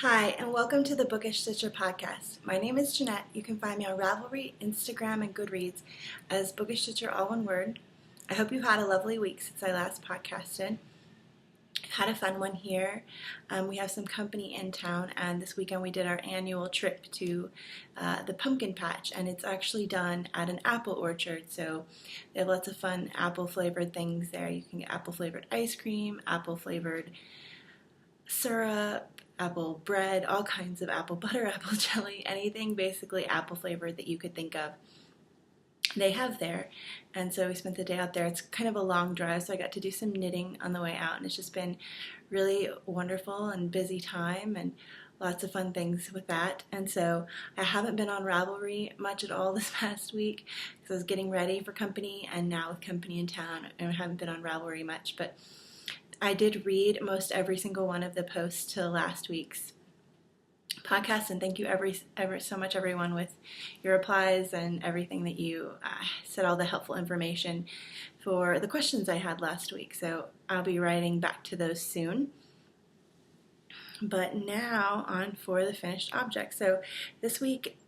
Hi, and welcome to the BookishStitcher podcast. My name is Jeanette. You can find me on Ravelry, Instagram, and Goodreads as BookishStitcher, all one word. I hope you've had a lovely week since I last podcasted. I've had a fun one here. We have some company in town, and this weekend we did our annual trip to the pumpkin patch, and it's actually done at an apple orchard, so they have lots of fun apple-flavored things there. You can get apple-flavored ice cream, apple-flavored syrup, apple bread, all kinds of apple butter, apple jelly, anything basically apple flavored that you could think of. They have there, and so we spent the day out there. It's kind of a long drive, so I got to do some knitting on the way out, and it's just been really wonderful and busy time and lots of fun things with that. And so I haven't been on Ravelry much at all this past week because I was getting ready for company, and now with company in town, I haven't been on Ravelry much, but I did read most every single one of the posts to last week's podcast, and thank you ever so much, everyone, with your replies and everything that you said, all the helpful information for the questions I had last week. So I'll be writing back to those soon. But now on for the finished object. So this week,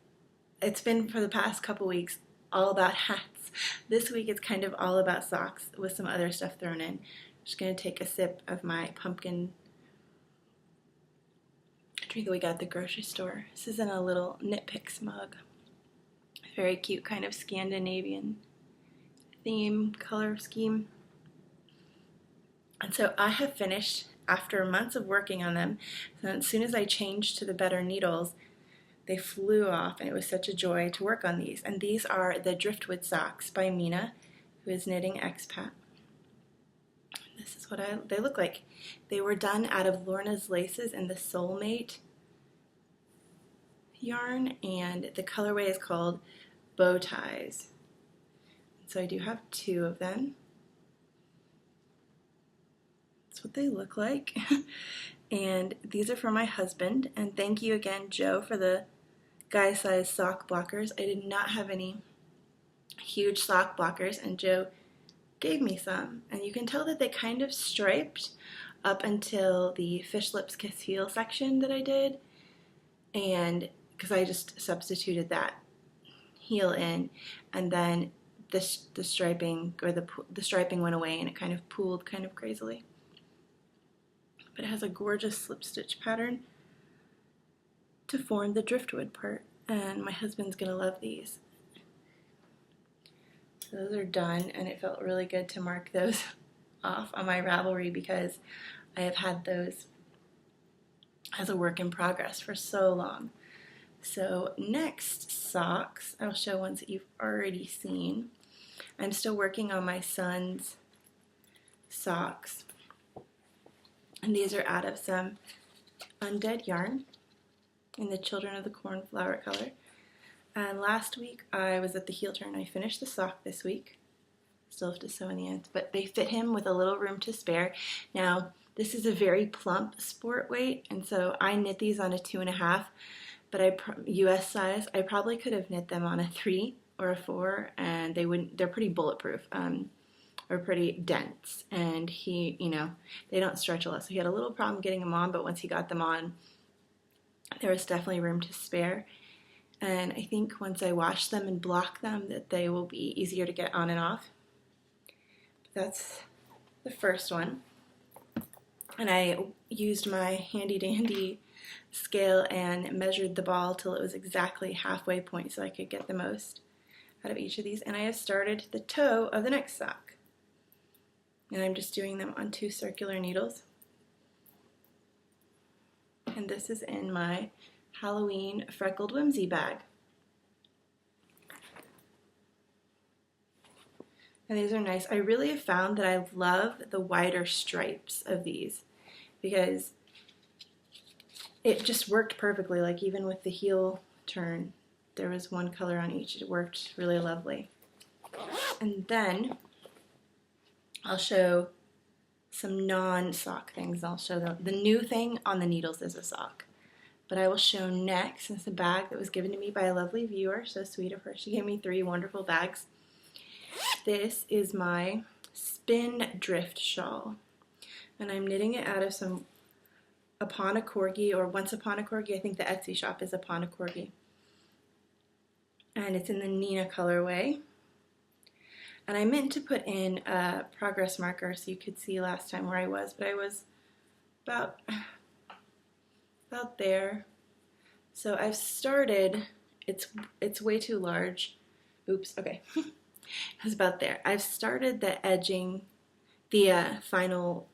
it's been for the past couple weeks all about hats. This week it's kind of all about socks with some other stuff thrown in. I'm just going to take a sip of my pumpkin drink that we got at the grocery store. This is in a little Knit Picks mug. Very cute, kind of Scandinavian theme, color scheme. And so I have finished after months of working on them. So as soon as I changed to the better needles, they flew off, and it was such a joy to work on these. And these are the Driftwood Socks by Mina, who is knitting expat. This is what they look like. They were done out of Lorna's Laces in the Soulmate yarn, and the colorway is called Bow Ties. So I do have two of them. That's what they look like. And these are for my husband. And thank you again, Joe, for the guy size sock blockers. I did not have any huge sock blockers, and Joe gave me some, and you can tell that they kind of striped up until the Fish Lips Kiss Heel section that I did, and because I just substituted that heel in, and then the striping or the striping went away, and it kind of pooled kind of crazily. But it has a gorgeous slip stitch pattern to form the driftwood part, and my husband's gonna love these. Those are done, and it felt really good to mark those off on my Ravelry because I have had those as a work in progress for so long. So next, socks. I'll show ones that you've already seen. I'm still working on my son's socks, and these are out of some undead yarn in the Children of the Cornflower color. And last week I was at the heel turn. I finished the sock this week. Still have to sew in the ends, but they fit him with a little room to spare. Now, this is a very plump sport weight, and so I knit these on a 2.5, but US size. I probably could have knit them on a 3 or a 4, and they're pretty bulletproof, or pretty dense. And they don't stretch a lot, so he had a little problem getting them on, but once he got them on, there was definitely room to spare. And I think once I wash them and block them, that they will be easier to get on and off. That's the first one. And I used my handy dandy scale and measured the ball till it was exactly halfway point so I could get the most out of each of these. And I have started the toe of the next sock. And I'm just doing them on 2 circular needles. And this is in my Halloween Freckled Whimsy bag. And these are nice. I really have found that I love the wider stripes of these because it just worked perfectly. Like even with the heel turn, there was one color on each. It worked really lovely. And then I'll show some non-sock things. I'll show the new thing on the needles is a sock. But I will show next, it's a bag that was given to me by a lovely viewer, so sweet of her. She gave me 3 wonderful bags. This is my Spin Drift shawl, and I'm knitting it out of some Upon a Corgi, or Once Upon a Corgi. I think the Etsy shop is Upon a Corgi. And it's in the Nina colorway. And I meant to put in a progress marker so you could see last time where I was, but I was about there. So I've started, it's way too large. Oops, okay. It was about there. I've started the edging, the final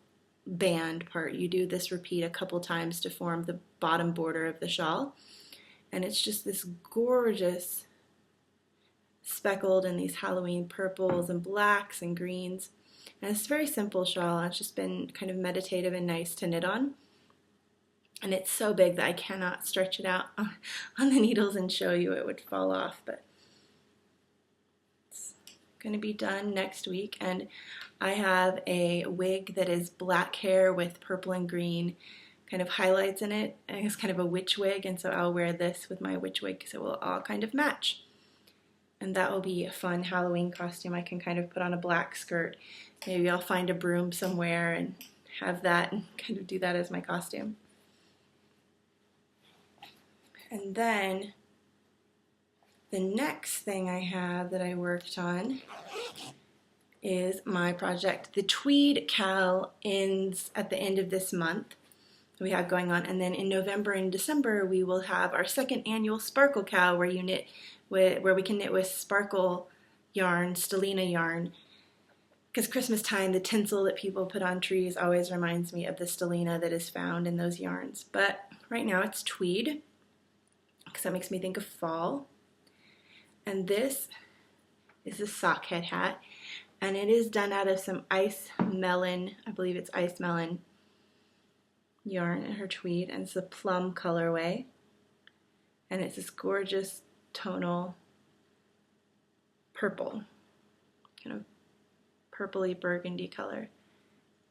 band part. You do this repeat a couple times to form the bottom border of the shawl. And it's just this gorgeous speckled in these Halloween purples and blacks and greens. And it's a very simple shawl. It's just been kind of meditative and nice to knit on. And it's so big that I cannot stretch it out on the needles and show you. It would fall off, but it's going to be done next week. And I have a wig that is black hair with purple and green kind of highlights in it. And it's kind of a witch wig, and so I'll wear this with my witch wig because it will all kind of match. And that will be a fun Halloween costume. I can kind of put on a black skirt. Maybe I'll find a broom somewhere and have that and kind of do that as my costume. And then the next thing I have that I worked on is my project. The tweed cowl ends at the end of this month. We have going on. And then in November and December, we will have our second annual sparkle cowl where you knit where we can knit with sparkle yarn, Stellina yarn, because Christmas time, the tinsel that people put on trees always reminds me of the Stellina that is found in those yarns. But right now it's tweed, because that makes me think of fall. And this is a sockhead hat, and it is done out of some ice melon, I believe it's ice melon yarn in her tweed, and it's a plum colorway. And it's this gorgeous tonal purple, kind of purpley burgundy color,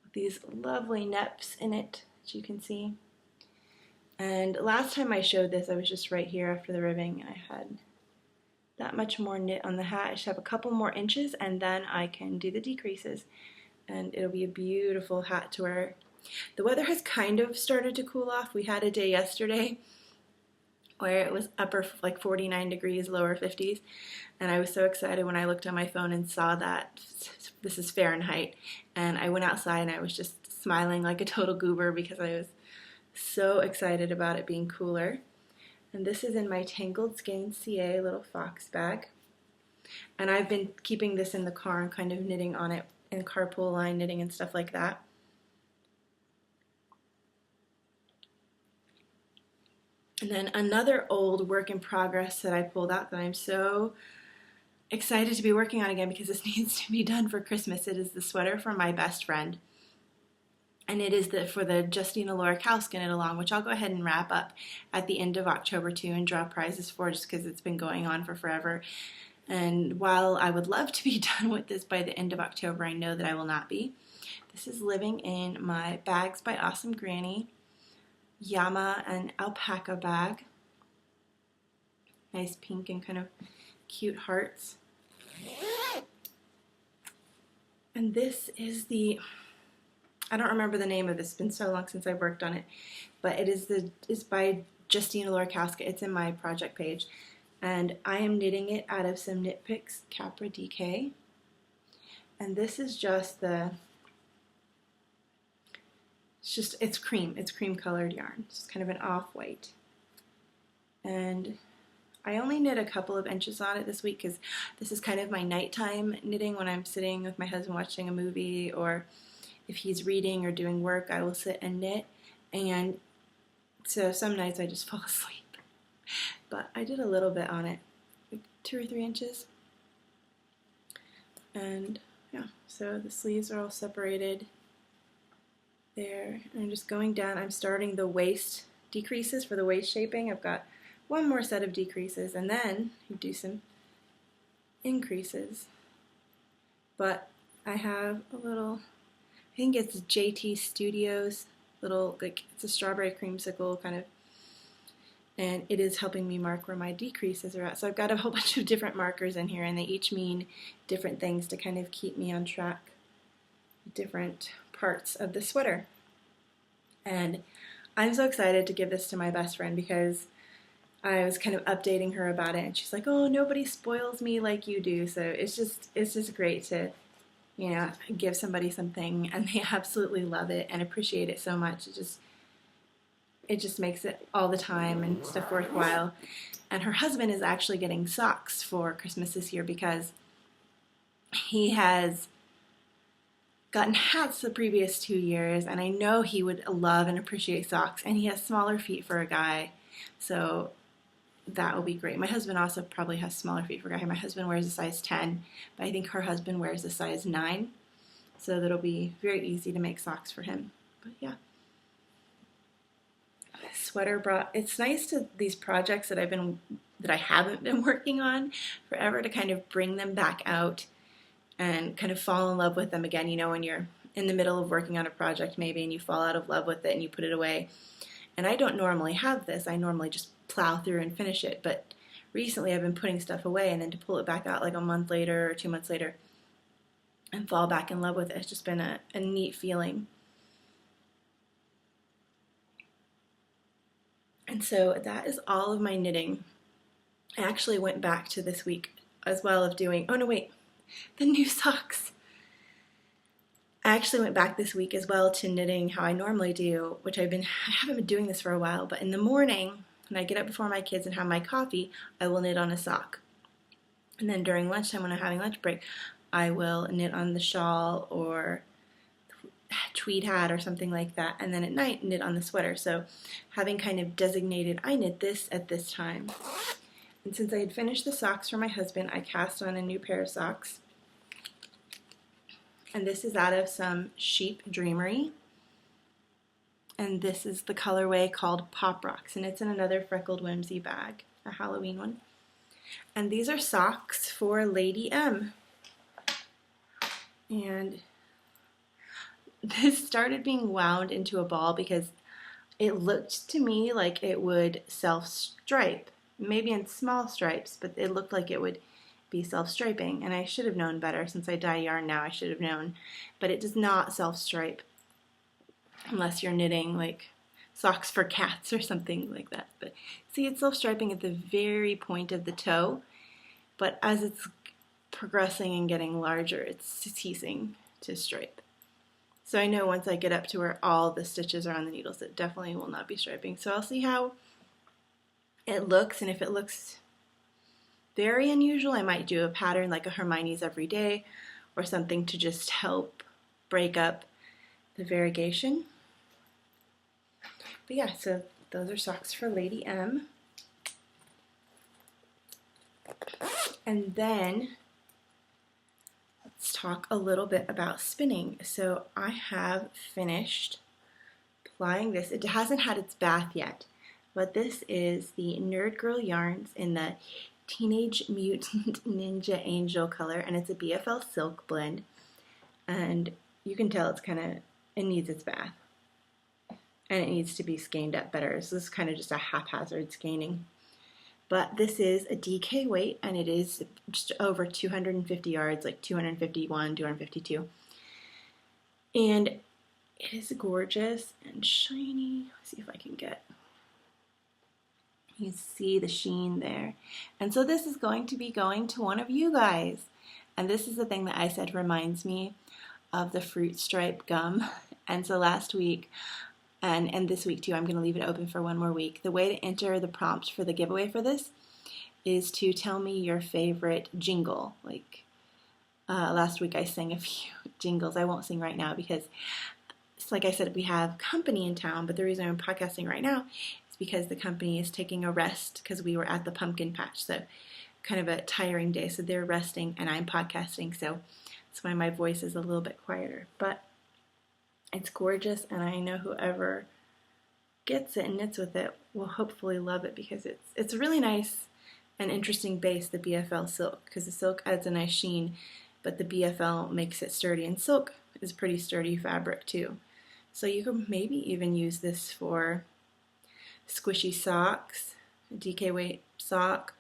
with these lovely neps in it, as you can see. And last time I showed this, I was just right here after the ribbing, and I had that much more knit on the hat. I just have a couple more inches, and then I can do the decreases, and it'll be a beautiful hat to wear. The weather has kind of started to cool off. We had a day yesterday where it was upper like 49 degrees, lower 50s. And I was so excited when I looked on my phone and saw that this is Fahrenheit. And I went outside and I was just smiling like a total goober because I was so excited about it being cooler. And this is in my Tangled Skeins CA little fox bag. And I've been keeping this in the car and kind of knitting on it in carpool line knitting and stuff like that. And then another old work in progress that I pulled out that I'm so excited to be working on again because this needs to be done for Christmas. It is the sweater for my best friend. And it is for the Justina Lorikowska knit along, which I'll go ahead and wrap up at the end of October too and draw prizes for, just because it's been going on for forever. And while I would love to be done with this by the end of October, I know that I will not be. This is living in my Bags by Awesome Granny Llama and alpaca bag. Nice pink and kind of cute hearts. And this is I don't remember the name of this. It's been so long since I've worked on it, but it's by Justina Lorikowska. It's in my project page, and I am knitting it out of some Knit Picks Capra DK. And this is just it's cream colored yarn. It's just kind of an off-white. And I only knit a couple of inches on it this week because this is kind of my nighttime knitting when I'm sitting with my husband watching a movie, or if he's reading or doing work, I will sit and knit. And so some nights I just fall asleep. But I did a little bit on it, like 2 or 3 inches. And yeah, so the sleeves are all separated there. And I'm just going down. I'm starting the waist decreases for the waist shaping. I've got one more set of decreases, and then you do some increases. But I have a little, I think it's JT Studios, little, like, it's a strawberry creamsicle kind of, and it is helping me mark where my decreases are at. So I've got a whole bunch of different markers in here, and they each mean different things to kind of keep me on track with different parts of the sweater. And I'm so excited to give this to my best friend because I was kind of updating her about it, and she's like, "Oh, nobody spoils me like you do." So it's just great to, give somebody something and they absolutely love it and appreciate it so much. It just makes it all the time and stuff worthwhile. And her husband is actually getting socks for Christmas this year because he has gotten hats the previous 2 years, and I know he would love and appreciate socks, and he has smaller feet for a guy, so that will be great. My husband also probably has smaller feet for a guy. My husband wears a size 10, but I think her husband wears a size 9, so that'll be very easy to make socks for him. But yeah. Sweater bra. It's nice to these projects that I haven't been working on forever to kind of bring them back out and kind of fall in love with them again. When you're in the middle of working on a project maybe and you fall out of love with it and you put it away. And I don't normally have this. I normally just plow through and finish it. But recently I've been putting stuff away, and then to pull it back out like a month later or 2 months later and fall back in love with it, it's just been a neat feeling. And so that is all of my knitting. I actually went back to this week as well of doing, the new socks. I actually went back this week as well to knitting how I normally do, which I haven't been doing this for a while, but in the morning, when I get up before my kids and have my coffee, I will knit on a sock. And then during lunchtime when I'm having lunch break, I will knit on the shawl or tweed hat or something like that, and then at night knit on the sweater. So having kind of designated, I knit this at this time. And since I had finished the socks for my husband, I cast on a new pair of socks. And this is out of some Sheep Dreamery. And this is the colorway called Pop Rocks, and it's in another Freckled Whimsy bag, a Halloween one. And these are socks for Lady M. And this started being wound into a ball because it looked to me like it would self-stripe, maybe in small stripes, but it looked like it would be self-striping, and I should have known better. Since I dye yarn now, I should have known, but it does not self-stripe unless you're knitting like socks for cats or something like that. But see, it's self-striping at the very point of the toe, but as it's progressing and getting larger, it's ceasing to stripe. So I know once I get up to where all the stitches are on the needles, it definitely will not be striping. So I'll see how it looks, and if it looks very unusual, I might do a pattern like a Hermione's Every Day or something to just help break up the variegation. But yeah, so those are socks for Lady M. And then let's talk a little bit about spinning. So I have finished applying this. It hasn't had its bath yet, but this is the Nerd Girl Yarns in the Teenage Mutant Ninja Angel color, and it's a BFL silk blend, and you can tell it needs its bath, and it needs to be skeined up better. So this is kind of just a haphazard skeining. But this is a DK weight, and it is just over 250 yards, like 251, 252. And it is gorgeous and shiny. Let's see if I can get, you see the sheen there. And so this is going to be going to one of you guys. And this is the thing that I said reminds me of the fruit stripe gum. And so last week, and this week too, I'm going to leave it open for one more week. The way to enter the prompt for the giveaway for this is to tell me your favorite jingle. Like last week I sang a few jingles. I won't sing right now because, like I said, we have company in town, but the reason I'm podcasting right now is because the company is taking a rest because we were at the pumpkin patch, so kind of a tiring day, so they're resting and I'm podcasting, so that's why my voice is a little bit quieter. But it's gorgeous, and I know whoever gets it and knits with it will hopefully love it because it's a really nice and interesting base, the BFL silk, because the silk adds a nice sheen, but the BFL makes it sturdy, and silk is pretty sturdy fabric too. So you could maybe even use this for squishy socks, a DK weight sock,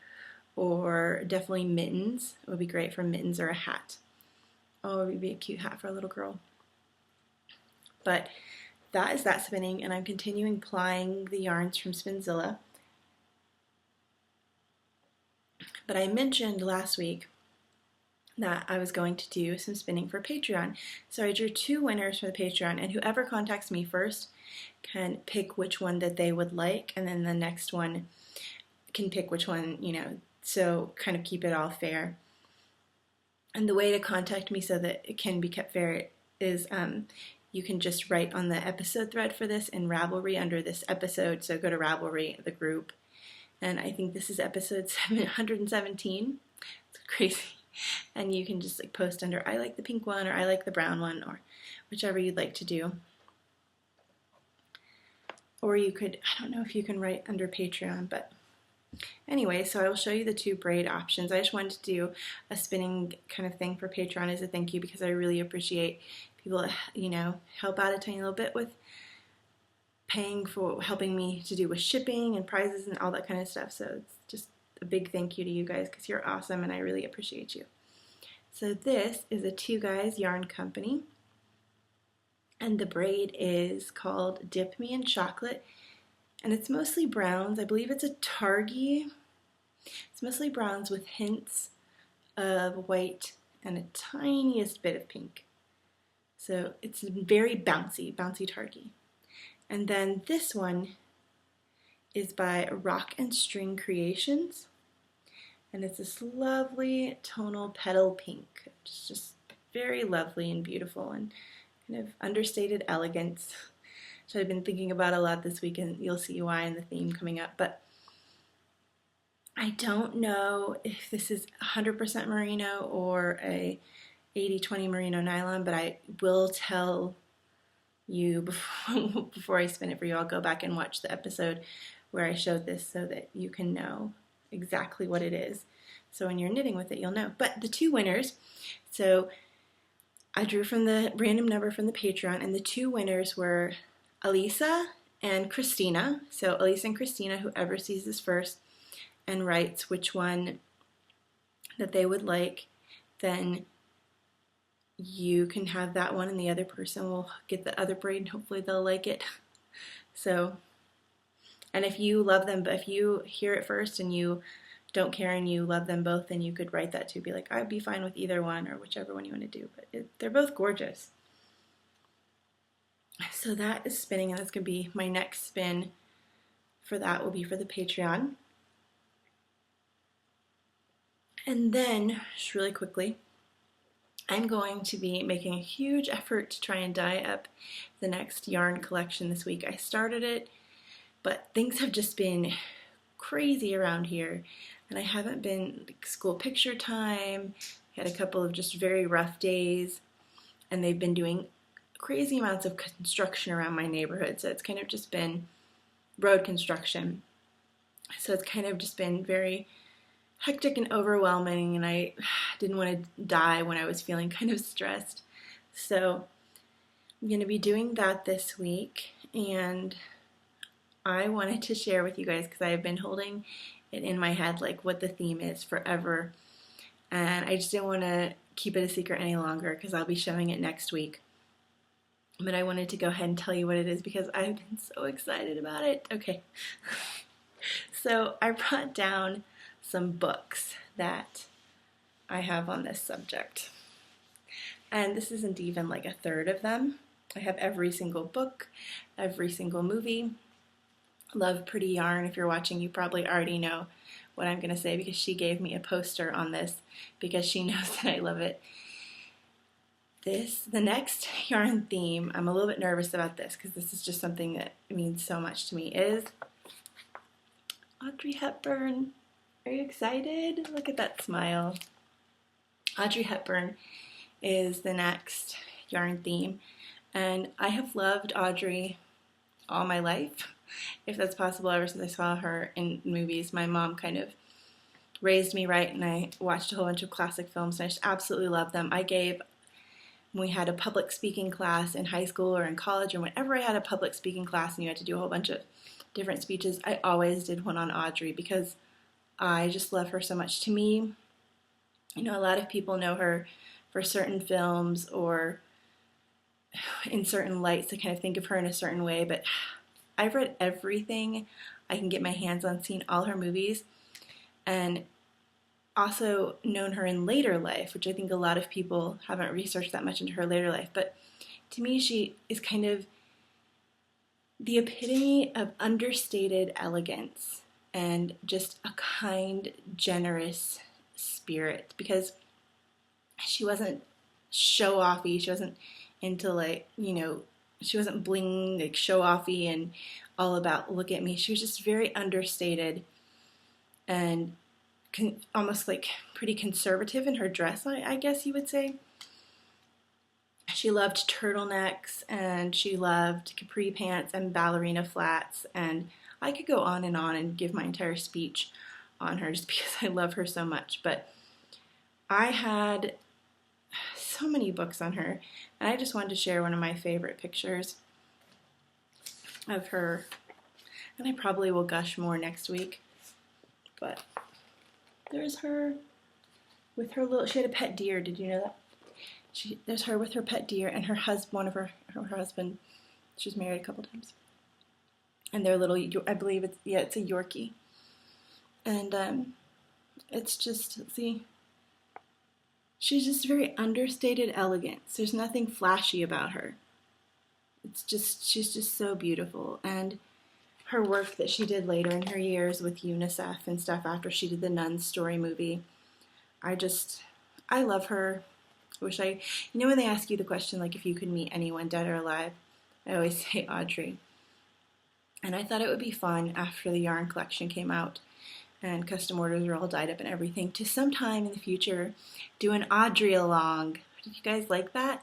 or definitely mittens. It would be great for mittens or a hat. Oh, it would be a cute hat for a little girl. But that is that spinning, and I'm continuing plying the yarns from Spinzilla. But I mentioned last week that I was going to do some spinning for Patreon. So I drew 2 winners for the Patreon, and whoever contacts me first can pick which one that they would like, and then the next one can pick which one, so kind of keep it all fair. And the way to contact me so that it can be kept fair is you can just write on the episode thread for this in Ravelry under this episode. So go to Ravelry, the group, and I think this is episode 717. It's crazy. And you can just post under I like the pink one, or I like the brown one, or whichever you'd like to do. Or you could, I don't know if you can write under Patreon, but anyway, so I will show you the 2 braid options. I just wanted to do a spinning kind of thing for Patreon as a thank you, because I really appreciate people, help out a tiny little bit with paying for helping me to do with shipping and prizes and all that kind of stuff. So it's just a big thank you to you guys, because you're awesome and I really appreciate you. So this is a 2 Guys Yarn Company, and the braid is called Dip Me in Chocolate, and it's mostly browns. I believe it's a Targhee. It's mostly browns with hints of white and a tiniest bit of pink. So it's very bouncy Targhee. And then this one is by Rock and String Creations, and it's this lovely tonal petal pink. It's just very lovely and beautiful and kind of understated elegance, which I've been thinking about a lot this week, and you'll see why in the theme coming up. But I don't know if this is 100% merino or a 80-20 merino nylon, but I will tell you before I spin it for you. I'll go back and watch the episode where I showed this so that you can know exactly what it is. So when you're knitting with it, you'll know. But the 2 winners, so I drew from the random number from the Patreon, and the 2 winners were Elisa and Christina. So Elisa and Christina, whoever sees this first and writes which one that they would like, then you can have that one, and the other person will get the other braid, and hopefully they'll like it. So, and if you love them, but if you hear it first and you don't care and you love them both, then you could write that too. Be like, I'd be fine with either one, or whichever one you want to do. But they're both gorgeous. So that is spinning, and that's going to be my next spin for that will be for the Patreon. And then, just really quickly, I'm going to be making a huge effort to try and dye up the next yarn collection this week. I started it, but things have just been crazy around here, and I haven't been, school picture time, had a couple of just very rough days, and they've been doing crazy amounts of construction around my neighborhood, so it's kind of just been road construction. So it's kind of just been very hectic and overwhelming, and I didn't want to die when I was feeling kind of stressed. So I'm going to be doing that this week, and I wanted to share with you guys because I've been holding it in my head like what the theme is forever, and I just didn't want to keep it a secret any longer because I'll be showing it next week. But I wanted to go ahead and tell you what it is because I've been so excited about it. Okay. So I brought down some books that I have on this subject. And this isn't even like a third of them. I have every single book, every single movie. Love Pretty Yarn. If you're watching, you probably already know what I'm going to say because she gave me a poster on this because she knows that I love it. The next yarn theme, I'm a little bit nervous about this because this is just something that means so much to me, is Audrey Hepburn. Are you excited? Look at that smile. Audrey Hepburn is the next yarn theme, and I have loved Audrey all my life, if that's possible, ever since I saw her in movies. My mom kind of raised me right, and I watched a whole bunch of classic films, and I just absolutely love them. When we had a public speaking class in high school or in college, or whenever I had a public speaking class and you had to do a whole bunch of different speeches, I always did one on Audrey because I just love her so much. To me, a lot of people know her for certain films or in certain lights to kind of think of her in a certain way, but I've read everything I can get my hands on, seen all her movies, and also known her in later life, which I think a lot of people haven't researched that much into her later life. But to me, she is kind of the epitome of understated elegance and just a kind, generous spirit, because she wasn't show-offy. She wasn't into, like, she wasn't bling, like, show-offy and all about look at me. She was just very understated and almost like pretty conservative in her dress, I guess you would say. She loved turtlenecks, and she loved capri pants and ballerina flats, and I could go on and give my entire speech on her just because I love her so much. But I had so many books on her, and I just wanted to share one of my favorite pictures of her, and I probably will gush more next week. But there's her with her little, she had a pet deer, did you know that? There's her with her pet deer and her husband, her husband, she's married a couple times. And their little, I believe it's a Yorkie. And it's just, see, she's just very understated elegance. There's nothing flashy about her. She's just so beautiful. And her work that she did later in her years with UNICEF and stuff after she did the Nun Story movie, I love her. When they ask you the question, like, if you could meet anyone dead or alive, I always say Audrey. And I thought it would be fun after the yarn collection came out and custom orders were all dyed up and everything, to sometime in the future do an Audrey along. Did you guys like that?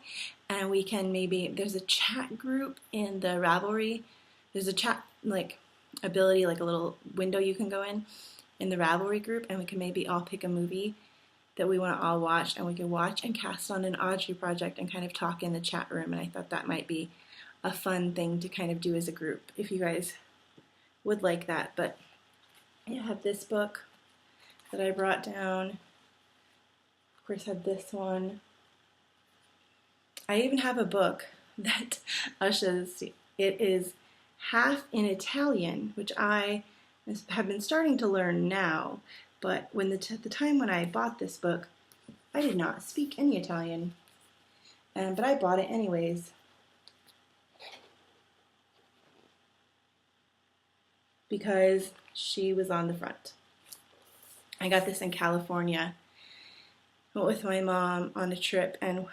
And we can there's a chat group in the Ravelry. There's a chat, like, ability, like a little window you can go in the Ravelry group, and we can maybe all pick a movie that we want to all watch, and we can watch and cast on an Audrey project and kind of talk in the chat room. And I thought that might be a fun thing to kind of do as a group, if you guys would like that. But I have this book that I brought down. Of course, I have this one. I even have a book that I'll show this. It is half in Italian, which I have been starting to learn now. But when the time when I bought this book, I did not speak any Italian, but I bought it anyways. Because she was on the front. I got this in California. Went with my mom on a trip, and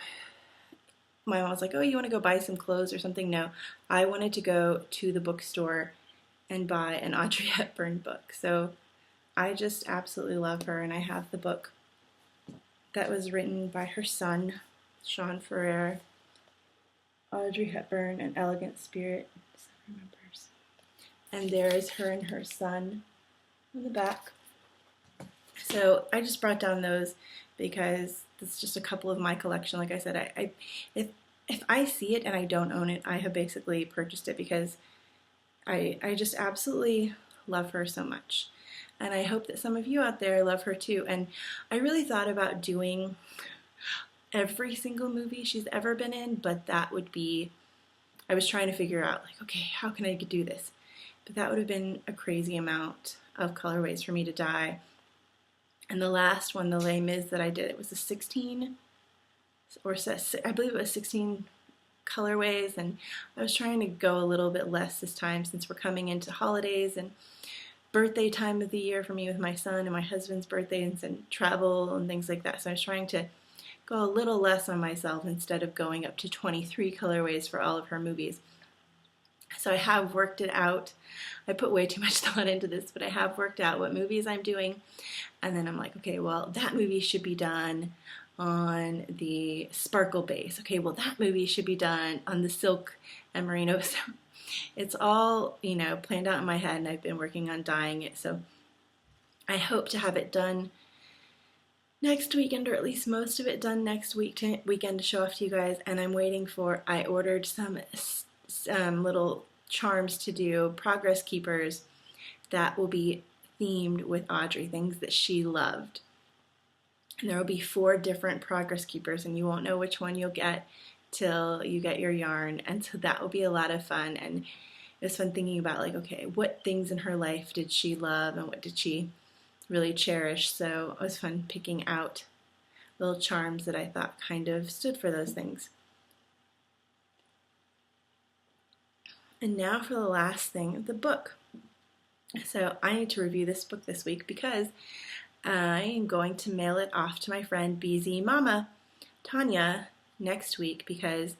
my mom was like, oh, you want to go buy some clothes or something? No, I wanted to go to the bookstore and buy an Audrey Hepburn book. So I just absolutely love her, and I have the book that was written by her son, Sean Ferrer, Audrey Hepburn, An Elegant Spirit. And there is her and her son on the back. So I just brought down those because it's just a couple of my collection. Like I said, if I see it and I don't own it, I have basically purchased it because I just absolutely love her so much. And I hope that some of you out there love her too. And I really thought about doing every single movie she's ever been in, but that would be, I was trying to figure out, like, okay, how can I do this? But that would have been a crazy amount of colorways for me to dye. And the last one, the Les Mis that I did, it was a 16, or I believe it was 16 colorways, and I was trying to go a little bit less this time since we're coming into holidays and birthday time of the year for me with my son and my husband's birthdays and travel and things like that. So I was trying to go a little less on myself instead of going up to 23 colorways for all of her movies. So I have worked it out. I put way too much thought into this, but I have worked out what movies I'm doing. And then I'm like, okay, well, that movie should be done on the sparkle base. Okay, well, that movie should be done on the silk and merino. So it's all, planned out in my head, and I've been working on dyeing it. So I hope to have it done next weekend, or at least most of it done next weekend to show off to you guys. And I'm waiting I ordered some little charms to do, progress keepers, that will be themed with Audrey, things that she loved. And there will be 4 different progress keepers, and you won't know which one you'll get till you get your yarn, and so that will be a lot of fun. And it was fun thinking about, like, okay, what things in her life did she love and what did she really cherish. So it was fun picking out little charms that I thought kind of stood for those things. And now for the last thing, the book. So I need to review this book this week because I am going to mail it off to my friend BZ Mama, Tanya, next week, because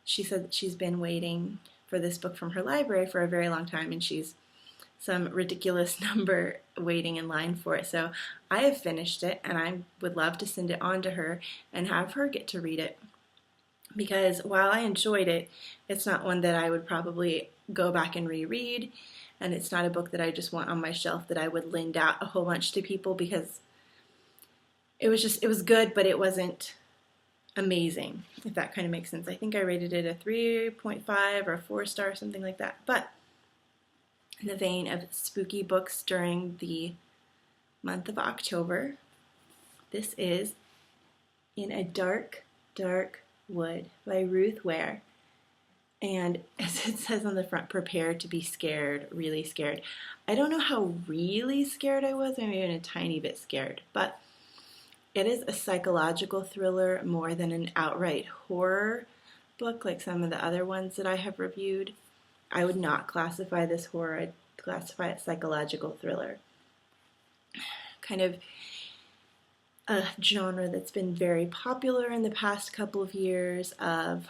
she said that she's been waiting for this book from her library for a very long time, and she's some ridiculous number waiting in line for it. So I have finished it, and I would love to send it on to her and have her get to read it, because while I enjoyed it, it's not one that I would probably go back and reread, and it's not a book that I just want on my shelf that I would lend out a whole bunch to people, because it was good, but it wasn't amazing, if that kind of makes sense. I think I rated it a 3.5 or a 4-star, something like that. But in the vein of spooky books during the month of October, this is In a Dark, Dark Wood by Ruth Ware. And as it says on the front, prepare to be scared, really scared. I don't know how really scared I was, maybe even a tiny bit scared, but it is a psychological thriller more than an outright horror book like some of the other ones that I have reviewed. I would not classify this horror, I'd classify it psychological thriller. Kind of a genre that's been very popular in the past couple of years, of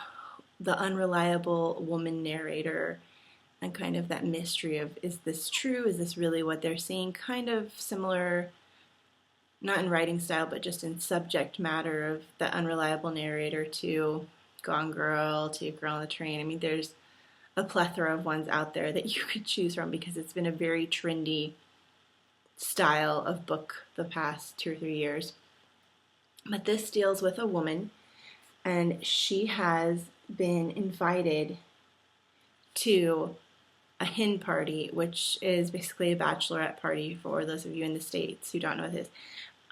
the unreliable woman narrator and kind of that mystery of, is this true? Is this really what they're seeing? Kind of similar, not in writing style, but just in subject matter, of the unreliable narrator to Gone Girl, to Girl on the Train. I mean, there's a plethora of ones out there that you could choose from, because it's been a very trendy style of book the past 2 or 3 years. But this deals with a woman, and she has been invited to a hen party, which is basically a bachelorette party for those of you in the States who don't know what it is.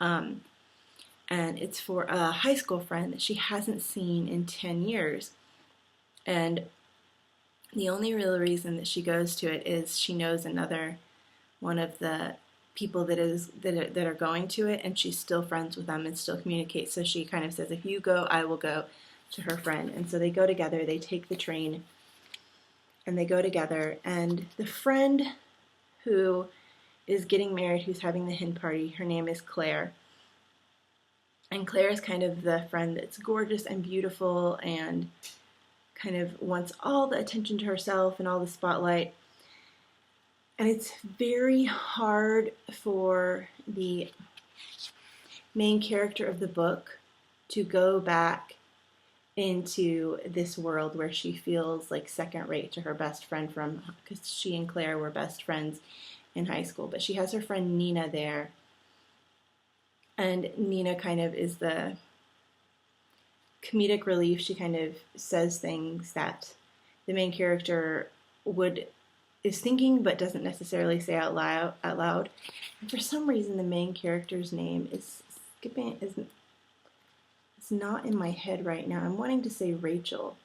And it's for a high school friend that she hasn't seen in 10 years. And the only real reason that she goes to it is she knows another one of the people that are going to it, and she's still friends with them and still communicates. So she kind of says, if you go, I will go, to her friend. And so they go together, they take the train, and they go together. And the friend who is getting married, who's having the hen party, her name is Claire. And Claire is kind of the friend that's gorgeous and beautiful and kind of wants all the attention to herself and all the spotlight. And it's very hard for the main character of the book to go back into this world where she feels like second rate to her best friend from, because she and Claire were best friends in high school. But she has her friend Nina there, and Nina kind of is the comedic relief. She kind of says things that the main character is thinking but doesn't necessarily say out loud. And for some reason the main character's name is it's not in my head right now. I'm wanting to say Rachel,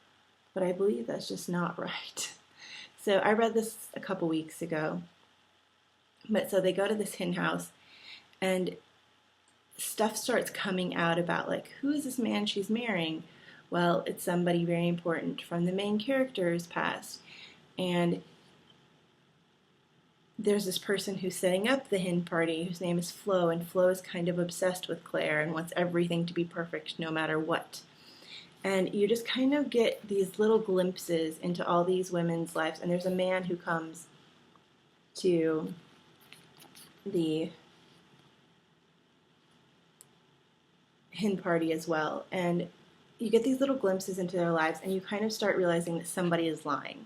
but I believe that's just not right. So I read this a couple weeks ago. But so they go to this hen house, and stuff starts coming out about, like, who is this man she's marrying? Well, it's somebody very important from the main character's past. And there's this person who's setting up the hen party whose name is Flo, and Flo is kind of obsessed with Claire and wants everything to be perfect no matter what. And you just kind of get these little glimpses into all these women's lives. And there's a man who comes to the hen party as well. And you get these little glimpses into their lives, and you kind of start realizing that somebody is lying.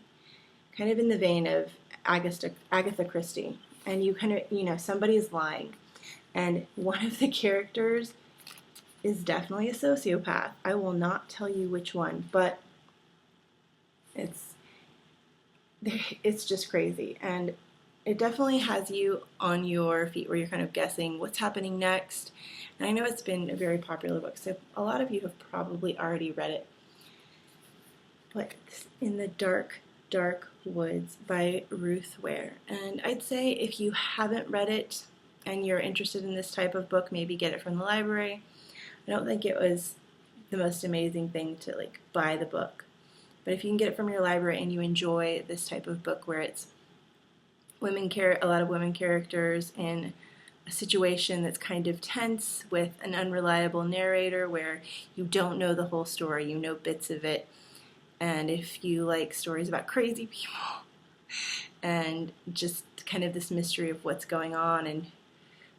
Kind of in the vein of Agatha Christie. And you kind of, somebody is lying. And one of the characters is definitely a sociopath. I will not tell you which one, but it's just crazy. And it definitely has you on your feet where you're kind of guessing what's happening next. And I know it's been a very popular book, so a lot of you have probably already read it. What's in the Dark, Dark Woods by Ruth Ware. And I'd say if you haven't read it and you're interested in this type of book, maybe get it from the library. I don't think it was the most amazing thing to like buy the book. But if you can get it from your library and you enjoy this type of book where it's a lot of women characters in a situation that's kind of tense with an unreliable narrator where you don't know the whole story, you know bits of it. And if you like stories about crazy people and just kind of this mystery of what's going on and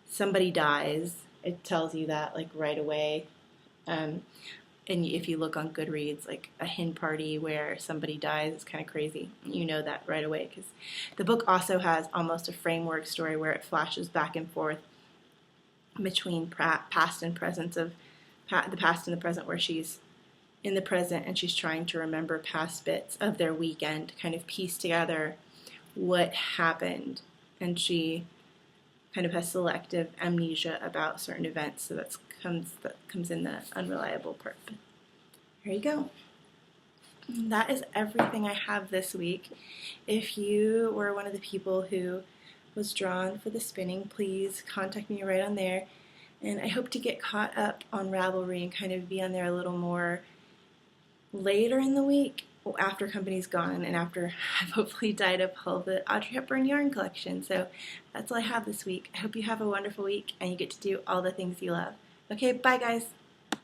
somebody dies, it tells you that like right away. And if you look on Goodreads, like a hen party where somebody dies is kind of crazy. You know that right away because the book also has almost a framework story where it flashes back and forth between past and present of the past and the present, where she's in the present and she's trying to remember past bits of their weekend, kind of piece together what happened, and she kind of has selective amnesia about certain events, so that comes in the unreliable part. But there you go. That is everything I have this week. If you were one of the people who was drawn for the spinning, please contact me right on there. And I hope to get caught up on Ravelry and kind of be on there a little more later in the week, after company's gone and after I've hopefully dyed up all the Audrey Hepburn yarn collection. So that's all I have this week. I hope you have a wonderful week and you get to do all the things you love. Okay, bye guys.